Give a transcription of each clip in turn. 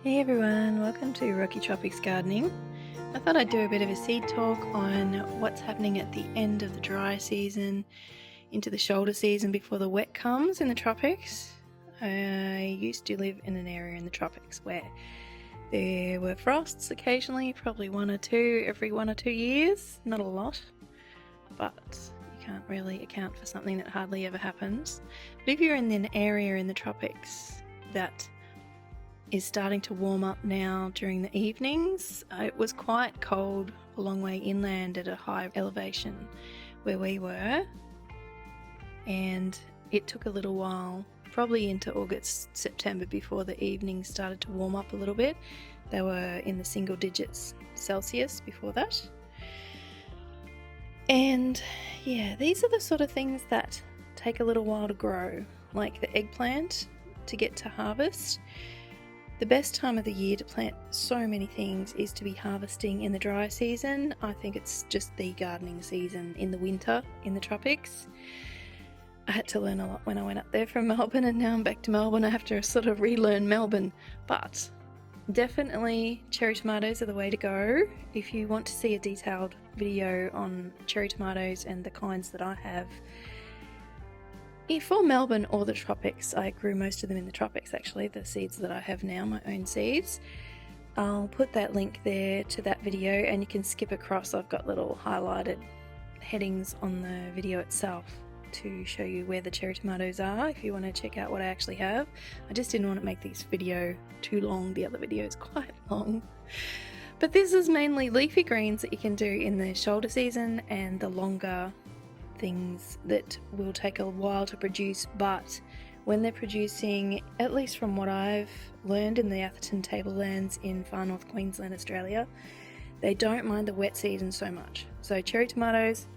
Hey everyone, welcome to Rocky Tropics Gardening. I thought I'd do a bit of a seed talk on what's happening at the end of the dry season into the shoulder season before the wet comes in the tropics. I used to live in an area in the tropics where there were frosts occasionally, probably one or two every 1 or 2 years, not a lot, but you can't really account for something that hardly ever happens. But if you're in an area in the tropics that is starting to warm up now during the evenings. It was quite cold a long way inland at a high elevation where we were, and it took a little while, probably into August, September, before the evenings started to warm up a little bit. They were in the single digits Celsius before that. And yeah, these are the sort of things that take a little while to grow, like the eggplant to get to harvest. The best time of the year to plant so many things is to be harvesting in the dry season. I think it's just the gardening season in the winter in the tropics. I had to learn a lot when I went up there from Melbourne, and now I'm back to Melbourne. I have to sort of relearn Melbourne, but definitely cherry tomatoes are the way to go. If you want to see a detailed video on cherry tomatoes and the kinds that I have, for Melbourne or the tropics, I grew most of them in the tropics actually, the seeds that I have now, my own seeds. I'll put that link there to that video and you can skip across. I've got little highlighted headings on the video itself to show you where the cherry tomatoes are if you want to check out what I actually have. I just didn't want to make this video too long. The other video is quite long. But this is mainly leafy greens that you can do in the shoulder season and the longer things that will take a while to produce, but when they're producing, at least from what I've learned in the Atherton tablelands in far north Queensland, Australia, they don't mind the wet season so much. So cherry tomatoes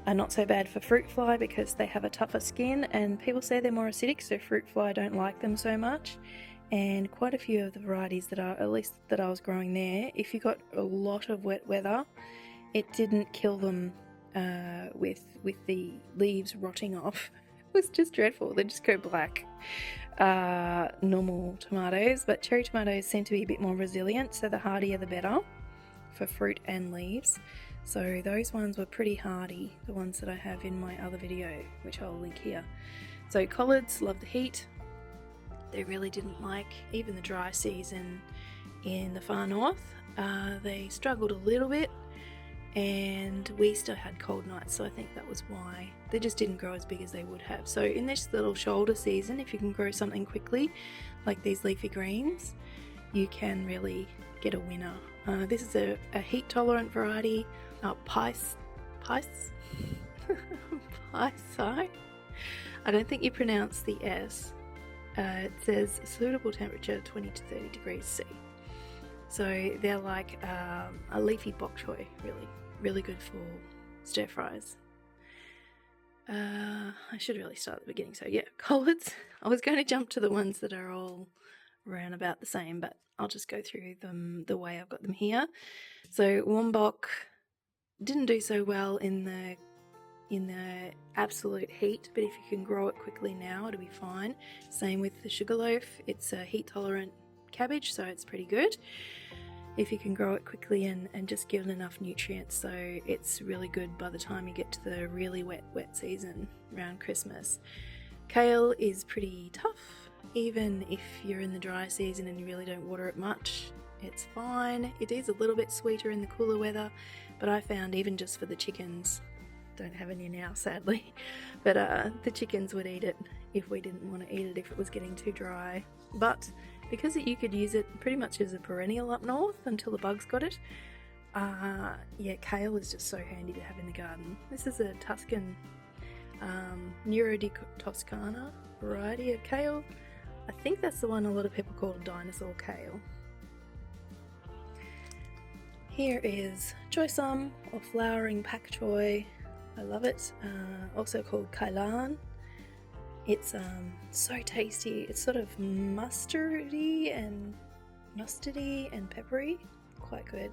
are not so bad for fruit fly because they have a tougher skin, and people say they're more acidic, so fruit fly don't like them so much. And quite a few of the varieties that are, at least that I was growing there, if you got a lot of wet weather, it didn't kill them with the leaves rotting off. It was just dreadful. They just go black. Normal tomatoes, but cherry tomatoes seem to be a bit more resilient, so the hardier the better for fruit and leaves. So those ones were pretty hardy, the ones that I have in my other video, which I'll link here. So collards love the heat. They really didn't like even the dry season in the far north. They struggled a little bit, and we still had cold nights, so I think that was why they just didn't grow as big as they would have. So in this little shoulder season, if you can grow something quickly like these leafy greens, you can really get a winner. This is a heat tolerant variety, Pice. I don't think you pronounce the S. It says suitable temperature 20 to 30 degrees C. So they're like a leafy bok choy, really good for stir fries. I should really start at the beginning. So yeah, collards. I was going to jump to the ones that are all around about the same, but I'll just go through them the way I've got them here. So wombok didn't do so well in the absolute heat, but if you can grow it quickly now, it'll be fine. Same with the sugarloaf. It's a heat tolerant cabbage, so it's pretty good if you can grow it quickly and just give it enough nutrients. So it's really good by the time you get to the really wet season around Christmas. Kale is pretty tough, even if you're in the dry season and you really don't water it much. It's fine. It is a little bit sweeter in the cooler weather, but I found even just for the chickens, don't have any now sadly, but the chickens would eat it if we didn't want to eat it if it was getting too dry. But because you could use it pretty much as a perennial up north until the bugs got it, yeah, kale is just so handy to have in the garden. This is a Tuscan Nero di Toscana variety of kale. I think that's the one a lot of people call dinosaur kale. Here is choysum or flowering pak choy. I love it. Also called kailan. It's so tasty. It's sort of mustardy and peppery. Quite good.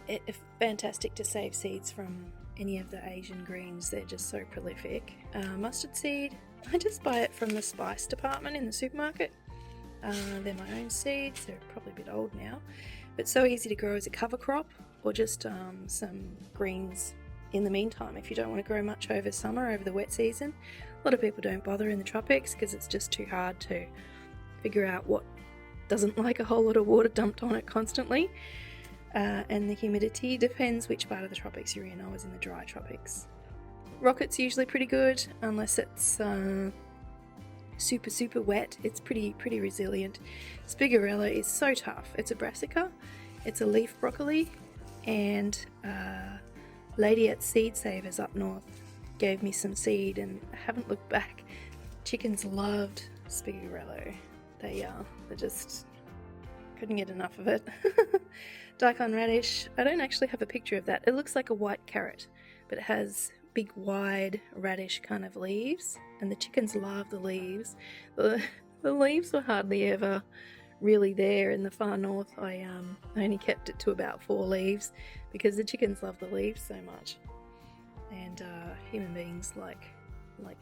It's fantastic to save seeds from any of the Asian greens. They're just so prolific. Mustard seed, I just buy it from the spice department in the supermarket. They're my own seeds. They're probably a bit old now, but so easy to grow as a cover crop, or just some greens in the meantime if you don't want to grow much over summer, over the wet season. A lot of people don't bother in the tropics because it's just too hard to figure out what doesn't like a whole lot of water dumped on it constantly. And the humidity depends which part of the tropics you're in. I was in the dry tropics. Rocket's usually pretty good unless it's super wet. It's pretty resilient. Spigarella is so tough. It's a brassica, it's a leaf broccoli, and lady at Seed Savers up north gave me some seed and I haven't looked back. Chickens loved spigarello. They just couldn't get enough of it. Daikon radish, I don't actually have a picture of that. It looks like a white carrot, but it has big wide radish kind of leaves, and the chickens love the leaves. The leaves were hardly ever really there in the far north. I only kept it to about 4 leaves because the chickens love the leaves so much, and human beings like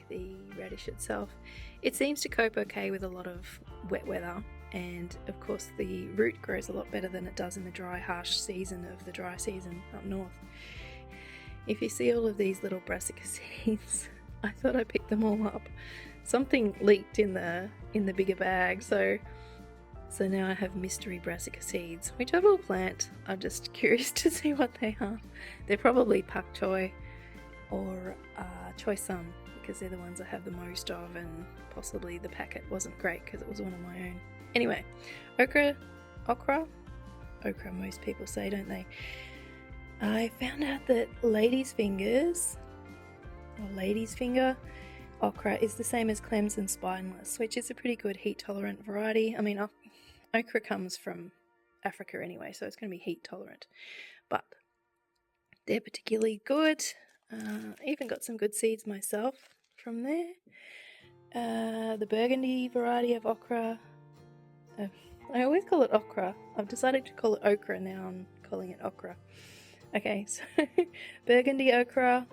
the radish itself. It seems to cope okay with a lot of wet weather, and of course the root grows a lot better than it does in the dry, harsh season of the dry season up north. If you see all of these little brassica seeds, I thought I picked them all up. Something leaked in the bigger bag, so now I have mystery brassica seeds, which I will plant. I'm just curious to see what they are. They're probably pak choi or choy sum, because they're the ones I have the most of, and possibly the packet wasn't great because it was one of my own. Anyway, okra, most people say, don't they? I found out that lady's finger okra is the same as clems and spineless, which is a pretty good heat tolerant variety. I mean, okra comes from Africa anyway, so it's going to be heat tolerant, but they're particularly good. Even got some good seeds myself from there. The burgundy variety of okra, I always call it okra. I've decided to call it okra now. I'm calling it okra. Okay, so burgundy okra.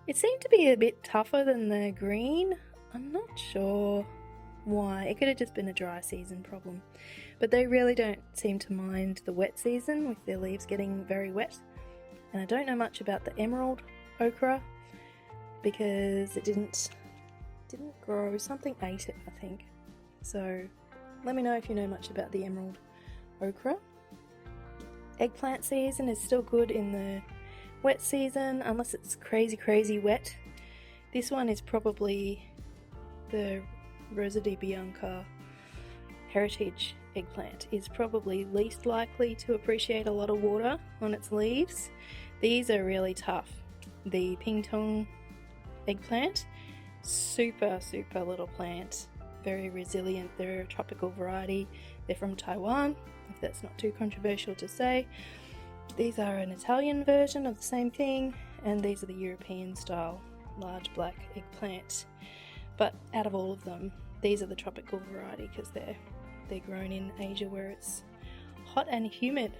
It seemed to be a bit tougher than the green. I'm not sure why. It could have just been a dry season problem. But they really don't seem to mind the wet season with their leaves getting very wet. And I don't know much about the emerald okra because it didn't grow. Something ate it, I think. So let me know if you know much about the emerald okra. Eggplant season is still good in the wet season, unless it's crazy wet. This one is probably the Rosa di Bianca heritage eggplant, is probably least likely to appreciate a lot of water on its leaves. These are really tough. The Pingtong eggplant, super little plant, very resilient. They're a tropical variety. They're from Taiwan, if that's not too controversial to say. These are an Italian version of the same thing, and these are the European style large black eggplant. But out of all of them, these are the tropical variety because they're grown in Asia where it's hot and humid.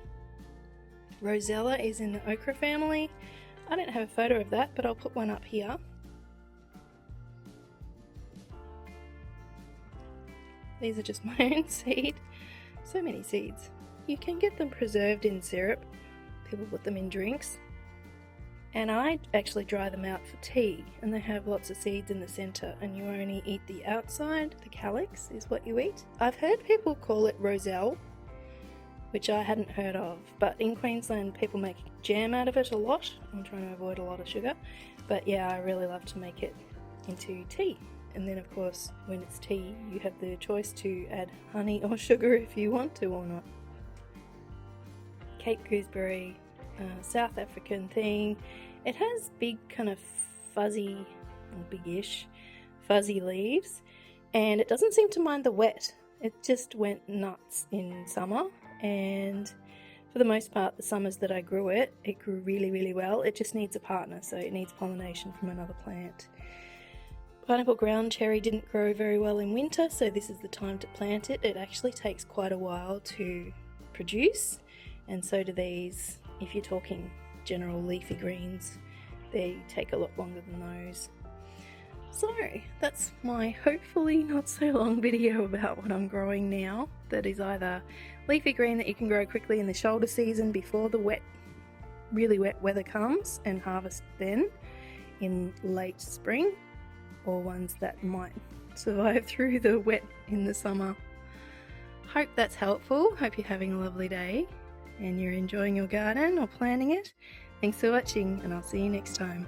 Rosella is in the okra family. I don't have a photo of that, but I'll put one up here. These are just my own seed. So many seeds. You can get them preserved in syrup. People put them in drinks. And I actually dry them out for tea, and they have lots of seeds in the centre, and you only eat the outside. The calyx is what you eat. I've heard people call it roselle, which I hadn't heard of, but in Queensland people make jam out of it a lot. I'm trying to avoid a lot of sugar, but yeah, I really love to make it into tea. And then of course when it's tea you have the choice to add honey or sugar if you want to or not. Cape gooseberry, South African thing. It has big kind of fuzzy, or big-ish, fuzzy leaves, and it doesn't seem to mind the wet. It just went nuts in summer, and for the most part the summers that I grew it grew really well. It just needs a partner, so it needs pollination from another plant. Pineapple ground cherry didn't grow very well in winter, so this is the time to plant it. It actually takes quite a while to produce, and so do these. If you're talking general leafy greens, they take a lot longer than those. So that's my hopefully not so long video about what I'm growing now, that is either leafy green that you can grow quickly in the shoulder season before the really wet weather comes, and harvest then in late spring, or ones that might survive through the wet in the summer. Hope that's helpful. Hope you're having a lovely day and you're enjoying your garden or planting it. Thanks for watching, and I'll see you next time.